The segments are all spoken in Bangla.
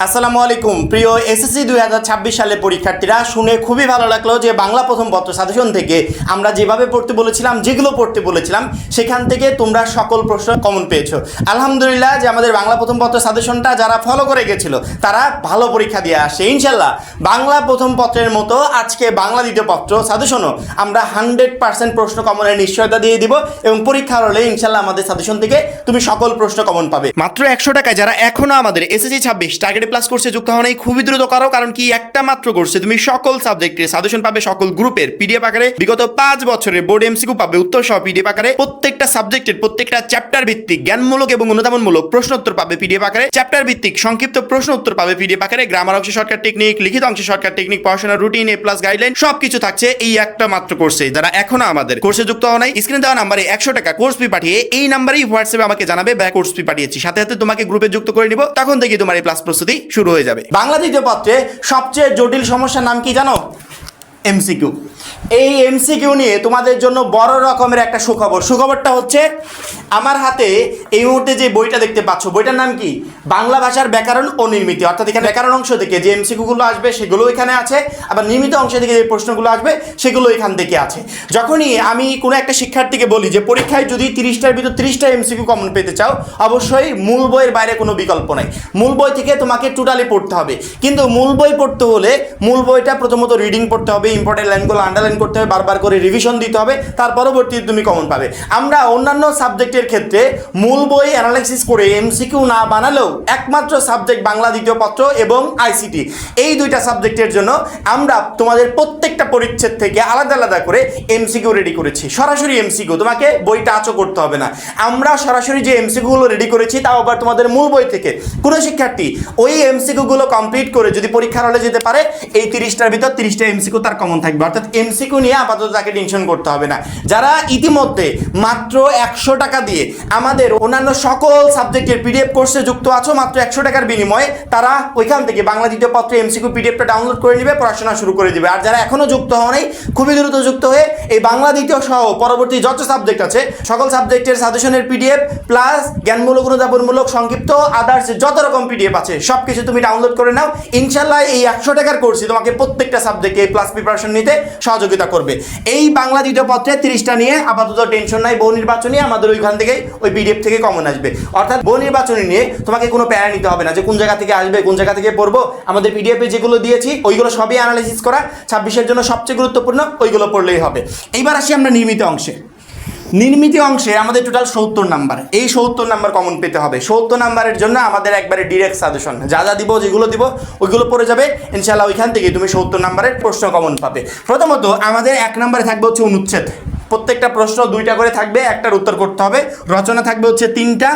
আসসালামু আলাইকুম প্রিয় এসএসসি 2026 সালের পরীক্ষার্থীরা, শুনে খুবই ভালো লাগলো যে বাংলা প্রথম পত্র সাজেশন থেকে আমরা যেভাবে পড়তে বলেছিলাম, যেগুলো পড়তে বলেছিলাম, সেখান থেকে তোমরা সকল প্রশ্ন কমন পেয়েছো। আলহামদুলিল্লাহ যে আমাদের বাংলা প্রথম পত্র সাজেশনটা যারা ফলো করে গেছিল তারা ভালো পরীক্ষা দিয়ে আসছে ইনশাল্লাহ। বাংলা প্রথম পত্রের মতো আজকে বাংলা দ্বিতীয় পত্র সাজেশনও আমরা 100% প্রশ্ন কমনের নিশ্চয়তা দিয়ে দিব এবং পরীক্ষার হলে ইনশাল্লাহ আমাদের সাজেশন থেকে তুমি সকল প্রশ্ন কমন পাবে মাত্র 100 টাকায়। যারা এখনো আমাদের এসএসসি 26 টার্গেট প্লাস কোর্সে যুক্ত হন, এই খুবই দ্রুত করো, কারণ কি একটা মাত্র কোর্সে তুমি সকল সাবজেক্টের সাজেশন পাবে, সকল গ্রুপের পিডিএফ আকারে, বিগত 5 বছরের বোর্ড এমসিকিউ পাবে উত্তর সহ পিডিএফ আকারে, প্রত্যেকটা সাবজেক্টের প্রত্যেকটা চ্যাপ্টার ভিত্তিক জ্ঞানমূলক এবং অনুধাবনমূলক প্রশ্ন উত্তর পাবে পিডিএফ আকারে, চ্যাপ্টার ভিত্তিক সংক্ষিপ্ত প্রশ্ন উত্তর পাবে পিডিএফ আকারে, গ্রামার অংশে শর্টকাট টেকনিক, লিখিত অংশে শর্টকাট টেকনিক, পড়াশোনার রুটিন, এ প্লাস গাইডলাইন সবকিছু থাকছে এই একটা মাত্র কোর্সে। যারা এখনো আমাদের কোর্সে যুক্ত হন নাই, স্ক্রিনে দেওয়া নাম্বারে 100 টাকা কোর্স ফি পাঠিয়ে এই নাম্বারেই হোয়াটসঅ্যাপে আমাকে জানাবে ব্যাক কোর্স ফি পাঠিয়েছি, সাথে সাথে তোমাকে গ্রুপে যুক্ত করে নিব, তখন থেকে তোমার এই প্লাস প্রস্তুতি শুরু হয়ে যাবে। বাংলা দ্বিতীয় পত্রে সবচেয়ে জটিল সমস্যার নাম কি জানো? এমসিকিউ। এই এমসিকিউ নিয়ে তোমাদের জন্য বড় রকমের একটা সুখবরটা হচ্ছে আমার হাতে এই মুহূর্তে যে বইটা দেখতে পাচ্ছ, বইটার নাম কি? বাংলা ভাষার ব্যাকরণ ও নির্মিতি। অর্থাৎ এখানে ব্যাকরণ অংশ থেকে যে এমসিকিউগুলো আসবে সেগুলো এখানে আছে, আবার নির্মিত অংশ থেকে যে প্রশ্নগুলো আসবে সেগুলো এখান থেকে আছে। যখনই আমি কোনো একটা শিক্ষার্থীকে বলি যে পরীক্ষায় যদি 30টার ভিতর 30টা এমসিকিউ কমন পেতে চাও, অবশ্যই মূল বইয়ের বাইরে কোনো বিকল্প নাই, মূল বই থেকে তোমাকে টোটালি পড়তে হবে। কিন্তু মূল বই পড়তে হলে মূল বইটা প্রথমত রিডিং পড়তে হবে, ইম্পর্টেন্ট লাইনগুলো আন্ডারলাইন করতে হবে, বারবার করে রিভিশন দিতে হবে, তার পরবর্তীতে তুমি কমন পাবে। আমরা অন্যান্য সাবজেক্টের ক্ষেত্রে মূল বই অ্যানালাইসিস করে এমসিকিউ না বানালেও একমাত্র সাবজেক্ট বাংলা দ্বিতীয় পত্র এবং আইসিটি, এই দুইটা সাবজেক্টের জন্য আমরা তোমাদের প্রত্যেকটা পরিচ্ছেদ থেকে আলাদা আলাদা করে এমসিকিউ রেডি করেছি। সরাসরি এমসিকিউ, তোমাকে বইটা আঁচও করতে হবে না। আমরা সরাসরি যে এমসিকিউগুলো রেডি করেছি তাও আবার তোমাদের মূল বই থেকে। কোনো শিক্ষার্থী ওই এমসিকিউগুলো কমপ্লিট করে যদি পরীক্ষার হলে যেতে পারে, এই 30টার ভিতর 30টা এমসিকিউ তার কমন থাকবে। অর্থাৎ এমসিকিউ নিয়ে আপাতত তাকে টেনশন করতে হবে না। যারা ইতিমধ্যে মাত্র 100 টাকা দিয়ে আমাদের অন্যান্য সকল সাবজেক্টের পিডিএফ কোর্সে যুক্ত আছো, মাত্র 100 টাকার বিনিময়ে তারা ওইখান থেকে বাংলা দ্বিতীয় পত্র এমসিকিউ পিডিএফটা ডাউনলোড করে নেবে, পড়াশোনা শুরু করে দিবে। আর যারা এখনো যুক্ত হওয়া নেই, খুবই দ্রুত যুক্ত হয়ে এই বাংলা দ্বিতীয় সহ পরবর্তী যত সাবজেক্ট আছে সকল সাবজেক্টের সাজেশনের পিডিএফ প্লাস জ্ঞানমূলক অনুধাবনমূলক সংক্ষিপ্ত আদার্স যত রকম পিডিএফ আছে সব কিছু তুমি ডাউনলোড করে নাও। ইনশাল্লাহ এই 100 টাকার কোর্সে তোমাকে প্রত্যেকটা সাবজেক্টে প্লাস প্রিপারেশন নিতে সহযোগিতা করবে। এই বাংলা দ্বিতীয় পত্রে 30টা নিয়ে আপাতত টেনশন নাই। বহু নির্বাচনী আমাদের ওইখান থেকে ওই পিডিএফ থেকে কমন আসবে। অর্থাৎ বহু নির্বাচনী নিয়ে তোমাকে কোনো প্যারা নিতে হবে না যে কোন জায়গা থেকে আসবে, কোন জায়গা থেকে পড়বো। আমাদের পিডিএফে যেগুলো দিয়েছি ওইগুলো সবই অ্যানালাইসিস করা, 26-এর জন্য সবচেয়ে গুরুত্বপূর্ণ, ওইগুলো পড়লেই হবে। এইবার আসি আমরা নির্মিত অংশে। নির্মিত অংশে আমাদের টোটাল 70 নাম্বার। এই 70 নাম্বার কমন পেতে হবে। 70 নাম্বারের জন্য আমাদের একবারে ডিরেক্ট সাজেশন, যা যা দিব, যেগুলো দিব ওইগুলো পড়ে যাবে ইনশাআল্লাহ। ওইখান থেকে তুমি 70 নাম্বারের প্রশ্ন কমন পাবে। প্রথমত আমাদের 1 নম্বরে থাকবে হচ্ছে অনুচ্ছেদ। প্রত্যেকটা প্রশ্ন 2টা করে থাকবে, একটার উত্তর করতে হবে। রচনা থাকবে হচ্ছে 3টা,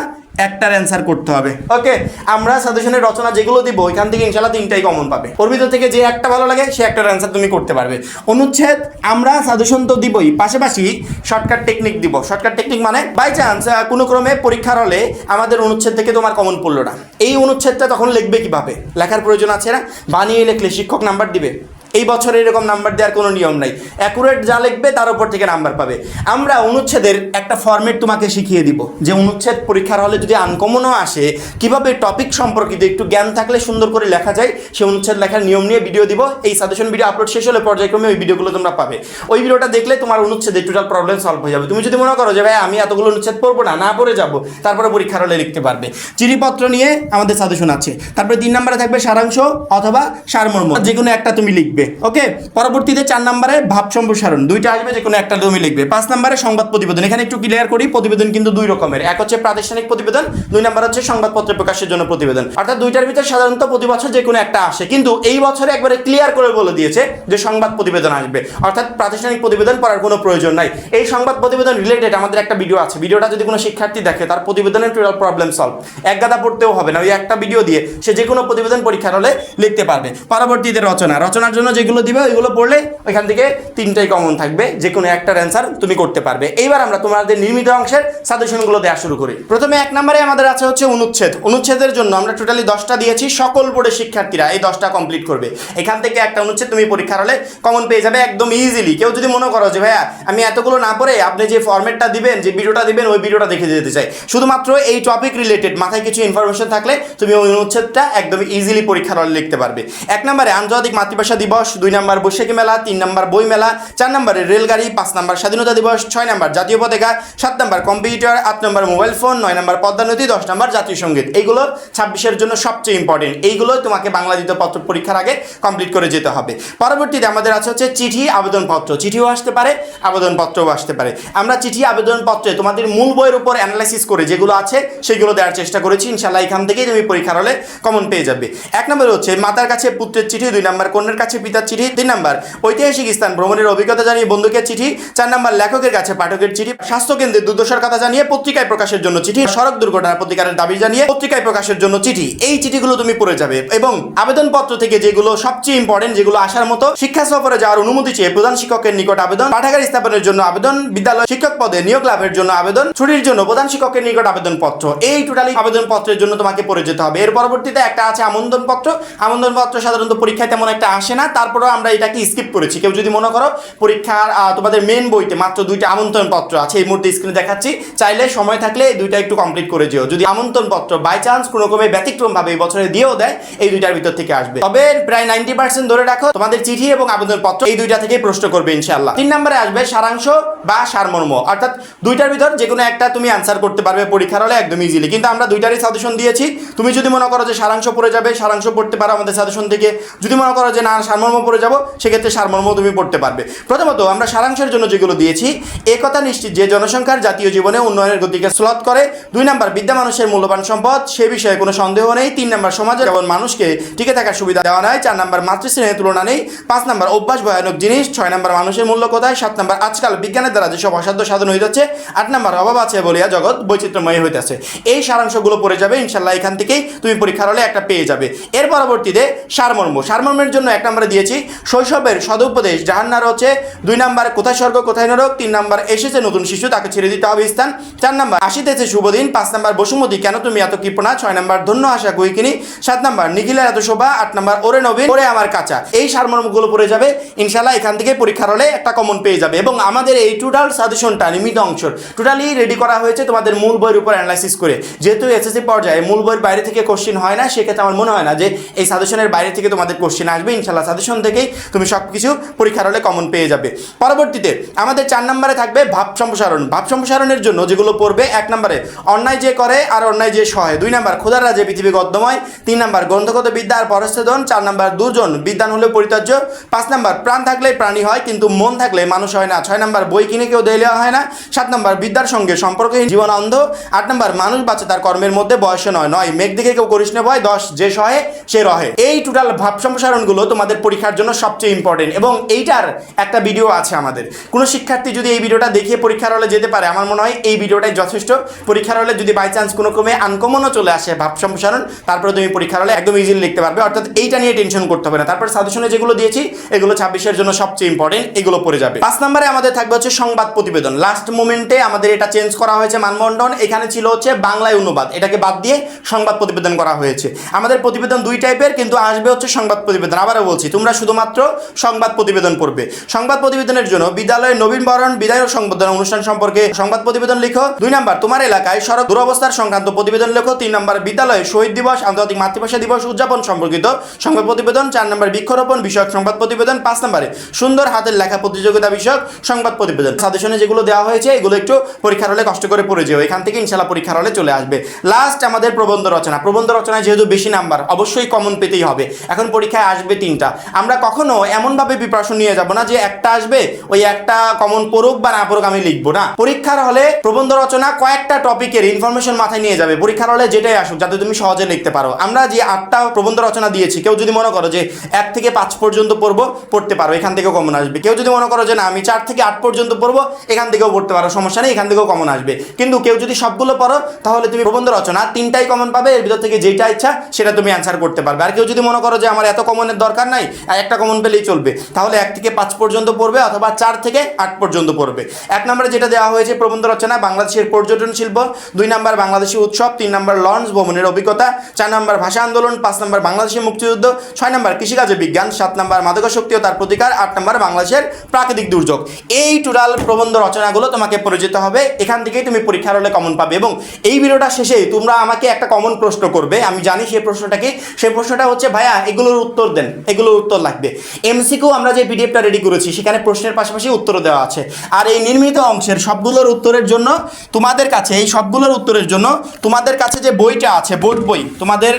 একটার অ্যান্সার করতে হবে। ওকে, আমরা সাজেশনের রচনা যেগুলো দিব ওইখান থেকে ইনশাআল্লাহ 3টাই কমন পাবে। ওর ভিতর থেকে যে একটা ভালো লাগে সে একটার অ্যান্সার তুমি করতে পারবে। অনুচ্ছেদ আমরা সাজেশন তো দিবই, পাশাপাশি শর্টকাট টেকনিক দিব। শর্টকাট টেকনিক মানে বাই চান্স কোনো ক্রমে পরীক্ষার হলে আমাদের অনুচ্ছেদ থেকে তোমার কমন পড়লো না, এই অনুচ্ছেদটা তখন লিখবে কিভাবে? লেখার প্রয়োজন আছে না? বানিয়ে লিখলে শিক্ষক নাম্বার দিবে? এই বছরে এরকম নাম্বার দেওয়ার কোনো নিয়ম নাই। অ্যাকুরেট যা লিখবে তার উপর থেকে নাম্বার পাবে। আমরা অনুচ্ছেদের একটা ফরম্যাট তোমাকে শিখিয়ে দিব, যে অনুচ্ছেদ পরীক্ষার হলে যদি আনকমনও আসে, কিভাবে টপিক সম্পর্কিত একটু জ্ঞান থাকলে সুন্দর করে লেখা যায়, সেই অনুচ্ছেদ লেখার নিয়ম নিয়ে ভিডিও দিব। এই সাজেশন ভিডিও আপলোড শেষ হলে পর্যায়ক্রমে ওই ভিডিওগুলো তোমরা পাবে। ওই ভিডিওটা দেখলে তোমার অনুচ্ছেদের টোটাল প্রবলেম সলভ হয়ে যাবে। তুমি যদি মনে করো যে ভাই আমি এতগুলো অনুচ্ছেদ পড়বো না, না পড়ে যাবো, তারপরে পরীক্ষার হলে লিখতে পারবে। চিঠিপত্র নিয়ে আমাদের সাজেশন আছে। তারপরে 3 নম্বরে থাকবে সারাংশ অথবা সারমর্ম, যে কোনো একটা তুমি লিখবে। ওকে, পরবর্তীতে 4 নম্বরে ভাব সম্প্রসারণ, 2টা আসবে, যে কোনো একটা তুমি লিখবে। 5 নম্বরে সংবাদ প্রতিবেদন। এখানে একটু ক্লিয়ার করি, প্রতিবেদন কিন্তু 2 রকমের, এক হচ্ছে প্রাতিষ্ঠানিক প্রতিবেদন, 2 নম্বর হচ্ছে সংবাদপত্রে প্রকাশের জন্য প্রতিবেদন। অর্থাৎ 2টার ভিতরে সাধারণত প্রতি বছর যে কোনো একটা আসে, কিন্তু এই বছরে একবারে ক্লিয়ার করে বলে দিয়েছে যে সংবাদ প্রতিবেদন আসবে। অর্থাৎ প্রাতিষ্ঠানিক প্রতিবেদন পড়ার কোনো প্রয়োজন নাই। এই সংবাদ প্রতিবেদন রিলেটেড আমাদের একটা ভিডিও আছে। ভিডিওটা যদি কোনো শিক্ষার্থী দেখে, তার প্রতিবেদনের টোটাল প্রবলেম সলভ, এক গাদা পড়তেও হবে না। ওই একটা ভিডিও দিয়ে সে যে কোনো প্রতিবেদন পরীক্ষার হলে লিখতে পারবে। পরবর্তীতে রচনার জন্য যেগুলো দিবে ওইগুলো পড়লে ওইখান থেকে তিনটাই কমন থাকবে, যে কোনো একটার অ্যান্সার তুমি করতে পারবে। এইবার আমরা তোমাদের নির্মিত অংশের সাজেশনগুলো দেওয়া শুরু করি। প্রথমে 1 নম্বরে আমাদের আছে হচ্ছে অনুচ্ছেদ। অনুচ্ছেদের জন্য আমরা টোটালি 10টা দিয়েছি, সকল বোর্ডের শিক্ষার্থীরা এই 10টা কমপ্লিট করবে। এখান থেকে একটা অনুচ্ছেদ তুমি পরীক্ষার হলে কমন পেয়ে যাবে একদম ইজিলি। কেউ যদি মনে করো যে ভাইয়া আমি এতগুলো না পড়ে আপনি যে ফরম্যাটটা দিবেন, যে ভিডিওটা দিবেন, ওই ভিডিওটা দেখে যেতে চাই, শুধুমাত্র এই টপিক রিলেটেড মাথায় কিছু ইনফরমেশন থাকলে তুমি ওই অনুচ্ছেদটা একদম ইজিলি পরীক্ষার হলে লিখতে পারবে। 1 নম্বরে আন্তর্জাতিক মাতৃভাষা দিবস, 2 নম্বর বৈশাখী মেলা, 3 নম্বর বই মেলা, 4 নম্বরে রেলগাড়ি, 5 নম্বর স্বাধীনতা দিবস, 6 নম্বর জাতীয় পতাকা, 7 নম্বর কম্পিউটার, 8 নম্বর মোবাইল ফোন, 9 নম্বর পদ্মা নদী, 10 নম্বর জাতীয় সঙ্গীত। এইগুলো 26-এর জন্য সবচেয়ে ইম্পর্টেন্ট। এইগুলো তোমাকে বাংলা দ্বিতীয় পত্র পরীক্ষার আগে কমপ্লিট করে যেতে হবে। পরবর্তীতে আমাদের আছে হচ্ছে চিঠি, আবেদনপত্র। চিঠিও আসতে পারে, আবেদনপত্রও আসতে পারে। আমরা চিঠি আবেদনপত্রে তোমাদের মূল বইয়ের উপর অ্যানালাইসিস করে যেগুলো আছে সেগুলো দেওয়ার চেষ্টা করেছি। ইনশাল্লাহ এখান থেকেই তুমি পরীক্ষার হলে কমন পেয়ে যাবে। 1 নম্বর হচ্ছে মাতার কাছে পুত্রের চিঠি, 2 নম্বর কন্যার কাছে পিতার চিঠি, 3 নম্বর ঐতিহাসিক স্থান ভ্রমণের অভিজ্ঞতা জানিয়ে বন্ধুকের চিঠি, 4 নম্বর লেখকের কাছে পাঠকের চিঠি, স্বাস্থ্যকেন্দ্রে দুর্দশার কথা জানিয়ে পত্রিকায় প্রকাশের জন্য চিঠি, সড়ক দুর্ঘটনার প্রতিকারের দাবি জানিয়ে পত্রিকায় প্রকাশের জন্য চিঠি। এই চিঠিগুলো তুমি পড়ে যাবে। এবং আবেদনপত্র থেকে যেগুলো সবচেয়ে ইম্পর্টেন্ট, যেগুলো আসার মতো, শিক্ষা সফরে যাওয়ার অনুমতি চেয়ে প্রধান শিক্ষকের নিকট আবেদন, পাঠাগার স্থাপনের জন্য আবেদন, বিদ্যালয় শিক্ষক পদে নিয়োগ লাভের জন্য আবেদন, ছুটির জন্য প্রধান শিক্ষকের নিকট আবেদনপত্র। এই টোটালি আবেদনপত্রের জন্য তোমাকে পড়ে যেতে হবে। এর পরবর্তীতে একটা আছে আমন্ত্রণপত্র। আমন্ত্রণপত্র সাধারণত পরীক্ষায় তেমন একটা আসে না, তারপরেও আমরা এটাকে স্কিপ করেছি। কেউ যদি মনে করো পরীক্ষার তোমাদের মেন বইতে মাত্র 2টা আমন্ত্রণপত্র আছে, এই মুহূর্তে স্ক্রিনে দেখাচ্ছি, চাইলে সময় থাকলে এই 2টা একটু কমপ্লিট করে যেও। যদি আমন্ত্রণপত্র বাই চান্স কোনো ক্রমে ব্যতিক্রমভাবে এই বছরে দিয়েও দেয়, এই 2টার ভিতর থেকে আসবে। তবে প্রায় 90% ধরে রাখো তোমাদের চিঠি এবং আবেদনপত্র এই 2টা থেকেই প্রশ্ন করবে ইনশাআল্লাহ। 3 নম্বরে আসবে সারাংশ বা সারমর্ম, অর্থাৎ 2টার ভিতর যে কোনো একটা তুমি আনসার করতে পারবে পরীক্ষার হলে একদম ইজিলি। কিন্তু আমরা 2টারই সাজেশন দিয়েছি। তুমি যদি মনে করো যে সারাংশ পড়ে যাবে, সারাংশ পড়তে পারো আমাদের সাজেশন থেকে। যদি মনে করো যে না সারমর্ম পড়ে যাবো, সেক্ষেত্রে সারমর্ম তুমি পড়তে পারবে। প্রথমত আমরা সারাংশের জন্য যেগুলো দিয়েছি, একথা নিশ্চিত যে জনসংখ্যার জাতীয় জীবনে উন্নয়নের গতিকে স্লথ করে। 2 নম্বর বিদ্যা মানুষের মূল্যবান সম্পদ, সে বিষয়ে কোনো সন্দেহ নেই। 3 নম্বর সমাজে যেমন মানুষকে টিকে থাকার সুবিধা দেওয়া নাই। 4 নম্বর মাতৃস্নেহের তুলনা নেই। 5 নম্বর অভ্যাস ভয়ানক জিনিস। 6 নম্বর মানুষের মূল্য কোথায়। 7 নম্বর আজকাল বিজ্ঞানের দ্বারা যেসব অসাধ্য সাধন হয়ে যাচ্ছে। 8 নম্বর অভাব আছে বলিয়া জগৎ বৈচিত্র্যময় হইতেছে। এই সারাংশগুলো পড়ে যাবে ইনশাল্লাহ। এখান থেকেই তুমি পরীক্ষার হলে একটা পেয়ে যাবে। এর পরবর্তীতে সারমর্ম। সারমর্মের জন্য 1 নম্বরে দিয়েছি শৈশবের সদুপদেশ, জাহান্নার হচ্ছে। 2 নম্বর কোথায় স্বর্গ কোথায় নরক। 3 নম্বর এসেছে নতুন শিশু, তাকে ছেড়ে দিতে হবে স্থান। 4 নম্বর আসিতেছে শুভদিন। 5 নম্বর বসুমতী কেন তুমি এত কৃপণা। 6 নম্বর ধন্য আশা কুইকিনি। 7 নম্বর নিখিলের এত শোভা। 8 নম্বর ওরে নবীন ওরে আমার কাঁচা। এই সারমর্মগুলো পড়ে যাবে ইনশাল্লাহ। এখান থেকে পরীক্ষার হলে একটা কমন পেয়ে যাবে। এবং আমাদের এই টোটাল সাজেশনটা নিমিত অংশ টোটালি রেডি করা হয়েছে তোমাদের মূল বইয়ের উপর অ্যানালাইসিস করে। যেহেতু এসএসসি পর্যায়ে মূল বইয়ের বাইরে থেকে কোশ্চেন হয় না, সেক্ষেত্রে আমার মনে হয় না যে এই সাজেশনের বাইরে থেকে তোমাদের কোশ্চেন আসবে। ইনশাল্লাহ সাজেশন থেকেই তুমি সব কিছু পরীক্ষার হলে কমন পেয়ে যাবে। পরবর্তীতে আমাদের 4 নম্বরে থাকবে ভাব সম্প্রসারণ। ভাব সম্প্রসারণের জন্য যেগুলো পড়বে, 1 নম্বরে অন্যায় যে করে আর অন্যায় যে সহায়। 2 নম্বর ক্ষুধার রাজ্যে পৃথিবী গদ্যময়। 3 নম্বর গ্রন্থগত বিদ্যা আর পরস্থেদন। 4 নম্বর দুর্জন বিদ্যান হলে পরিত্যাজ্য। 5 নম্বর প্রাণ থাকলে প্রাণী হয় কিন্তু মন থাকলে মানুষ হয় না। 6 নম্বর বই কিনে কেউ দেওয়া হয় না। 7 নম্বর বিদ্যার সঙ্গে সম্পর্কহীন জীবন অন্ধ। 8 নম্বর মানুষ বাঁচে তার কর্মের মধ্যে বয়সে নয়। 9 মেঘ দেখে কেউ করিস না ভয়। 10 যে সহে সে রহে। এই টোটাল ভাব সম্প্রসারণগুলো তোমাদের পরীক্ষার জন্য সবচেয়ে ইম্পর্টেন্ট। এবং এইটার একটা ভিডিও আছে আমাদের। কোনো শিক্ষার্থী যদি এই ভিডিওটা দেখিয়ে পরীক্ষার হলে যেতে পারে, আমার মনে হয় এই ভিডিওটাই যথেষ্ট। পরীক্ষার হলে যদি বাই চান্স কোনো ক্রমে আনকমনও চলে আসে ভাব সম্প্রসারণ, তারপরে তুমি পরীক্ষার হলে একদম ইজিলি লিখতে পারবে। অর্থাৎ এইটা নিয়ে টেনশন করতে হবে না। তারপর সাজেশনে যেগুলো দিয়েছি এগুলো 26-এর জন্য সবচেয়ে ইম্পর্টেন্ট, এগুলো পড়ে যাবে। 5 নম্বরে আমাদের থাকবে হচ্ছে সংবাদ প্রতিবেদন। লাস্ট মোমেন্টে আমাদের এটা চেঞ্জ করা হয়েছে মানবন্ধন। এখানে ছিল হচ্ছে বাংলায় অনুবাদ, এটাকে বাদ দিয়ে সংবাদ প্রতিবেদন করা হয়েছে। আমাদের প্রতিবেদন 2 টাইপের, কিন্তু আসবে হচ্ছে সংবাদ প্রতিবেদন। আবারও বলছি, তোমরা শুধুমাত্র সংবাদ প্রতিবেদন পড়বে। সংবাদ প্রতিবেদনের জন্য বিদ্যালয়ের নবীনবরণ বিদায় ও সংবর্ধনা অনুষ্ঠান সম্পর্কে সংবাদ প্রতিবেদন লিখো। 2 নম্বর তোমার এলাকায় সড়ক দুরবস্থার সংক্রান্ত প্রতিবেদন লেখো। 3 নম্বর বিদ্যালয়ে শহীদ দিবস আন্তর্জাতিক মাতৃভাষা দিবস উদযাপন সম্পর্কিত সংবাদ প্রতিবেদন। 4 নম্বর বৃক্ষরোপণ বিষয়ক সংবাদ প্রতিবেদন। 5 নম্বরে সুন্দর হাতের লেখা প্রতিযোগিতা বিষয়ক সংবাদ প্রতিবেদন। সাজেশনে যেগুলো দেওয়া হয়েছে এগুলো একটু পরীক্ষার হলে কষ্ট করে পড়ে যেও, এখান থেকে ইনশাল্লাহ পরীক্ষার হলে চলে আসবে। লাস্ট আমাদের প্রবন্ধ রচনা। প্রবন্ধ রচনায় যেহেতু বেশি নাম্বার, অবশ্যই কমন পেতেই হবে। এখন পরীক্ষায় আসবে 3টা। আমরা কখনো এমনভাবে প্রিপারেশন নিয়ে যাব না যে একটা আসবে ওই একটা কমন পড়ুক বা না পড়ুক আমি লিখবো না। পরীক্ষার হলে প্রবন্ধ রচনা কয়েকটা টপিকের ইনফরমেশন মাথায় নিয়ে যাবে পরীক্ষার হলে, যেটাই আসুক যাতে তুমি সহজে লিখতে পারো। আমরা যে 8টা প্রবন্ধ রচনা দিয়েছি, কেউ যদি মনে করো যে 1 থেকে 5 পর্যন্ত পড়বো, পড়তে পারো, এখান থেকেও কমন আসবে। কেউ যদি মনে করো যে না আমি 4 থেকে 8 পর্যন্ত পড়বো, এখান থেকেও পড়তে পারো, সমস্যা নেই, এখান থেকেও কমন আসবে। কিন্তু কেউ যদি সবগুলো পড়ো তাহলে তুমি প্রবন্ধ রচনা 3টাই কমন পাবে। এর ভিতর থেকে যেটা ইচ্ছা সেটা তুমি অ্যান্সার করতে পারবে। আর কেউ যদি মনে করো যে আমার এত কমনের দরকার নাই, একটা কমন পেলেই চলবে। তাহলে 1 থেকে 5 পর্যন্ত পড়বে অথবা 4 থেকে 8 পর্যন্ত পড়বে। 1 নম্বরে যেটা দেওয়া হয়েছে প্রবন্ধ রচনা, বাংলাদেশের পর্যটন শিল্প। 2 নম্বর বাংলাদেশি উৎসব। 3 নম্বর লঞ্চ ভ্রমণের অভিজ্ঞতা। 4 নম্বর ভাষা আন্দোলন। 5 নম্বর বাংলাদেশের মুক্তিযুদ্ধ। 6 নম্বর কৃষিকাজে বিজ্ঞান। 7 নম্বর মাদকাসক্তি ও তার প্রতিকার। 8 নম্বর বাংলাদেশের প্রাকৃতিক দুর্যোগ। এই টোটাল প্রবন্ধ রচনাগুলো তোমাকে পড়ে যেতে হবে। এখান থেকেই তুমি পরীক্ষার হলে কমন পাবে। এবং এই ভিডিওটা শেষেই তোমরা আমাকে একটা কমন প্রশ্ন করবে, আমি জানি সেই প্রশ্নটা কি। সেই প্রশ্নটা হচ্ছে ভাইয়া এগুলোর উত্তর দেন, এগুলোর উত্তর লাগবে। এমসিকিউ আমরা যে পিডিএফটা রেডি করেছি সেখানে প্রশ্নের পাশাপাশি উত্তরও দেওয়া আছে। আর এই নির্মিত অংশের সবগুলোর উত্তরের জন্য তোমাদের কাছে, এই সবগুলোর উত্তরের জন্য তোমাদের কাছে যে বইটা আছে, বোর্ড বই, তোমাদের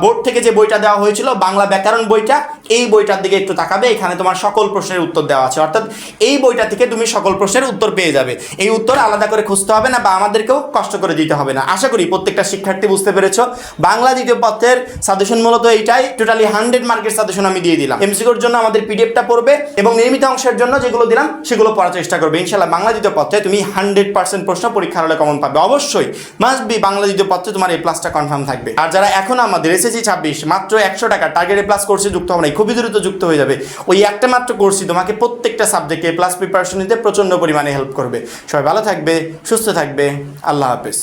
বোর্ড থেকে যে বইটা দেওয়া হয়েছিল বাংলা ব্যাকরণ বইটা, এই বইটার দিকে একটু তাকাবে। এখানে তোমার সকল প্রশ্নের উত্তর দেওয়া আছে, অর্থাৎ এই বইটা থেকে তুমি সকল প্রশ্নের উত্তর পেয়ে যাবে। এই উত্তর আলাদা করে খুঁজতে হবে না বা আমাদেরকেও কষ্ট করে দিতে হবে না। আশা করি প্রত্যেকটা শিক্ষার্থী বুঝতে পেরেছো। বাংলা দ্বিতীয় পত্রের সাজেশন মূলত এইটাই, টোটালি 100 মার্কের সাজেশন আমি দিয়ে দিলাম। এমসিকিউর জন্য আমাদের পিডিএফটা পড়বে এবং নির্মিত অংশের জন্য যেগুলো দিলাম সেগুলো পড়ার চেষ্টা করবে। ইনশাআল্লাহ বাংলা দ্বিতীয় পত্রে তুমি 100% প্রশ্ন পরীক্ষার হলে কমন পাবে। অবশ্যই মাস্ট বি বাংলা দ্বিতীয় পত্রে তোমার এই প্লাসটা কনফার্ম থাকবে। আর যারা এখন আমাদের এসএসসি 26 মাত্র 100 টাকা টার্গেট এ প্লাস কোর্সে যুক্ত হবে না, খুবই দ্রুত যুক্ত হয়ে যাবে। ওই একটা মাত্র কোর্সই তোমাকে প্রত্যেকটা সাবজেক্টে প্লাস প্রিপারেশন নিতে প্রচন্ড পরিমাণে হেল্প করবে। সবাই ভালো থাকবে, সুস্থ থাকবে। আল্লাহ হাফেজ।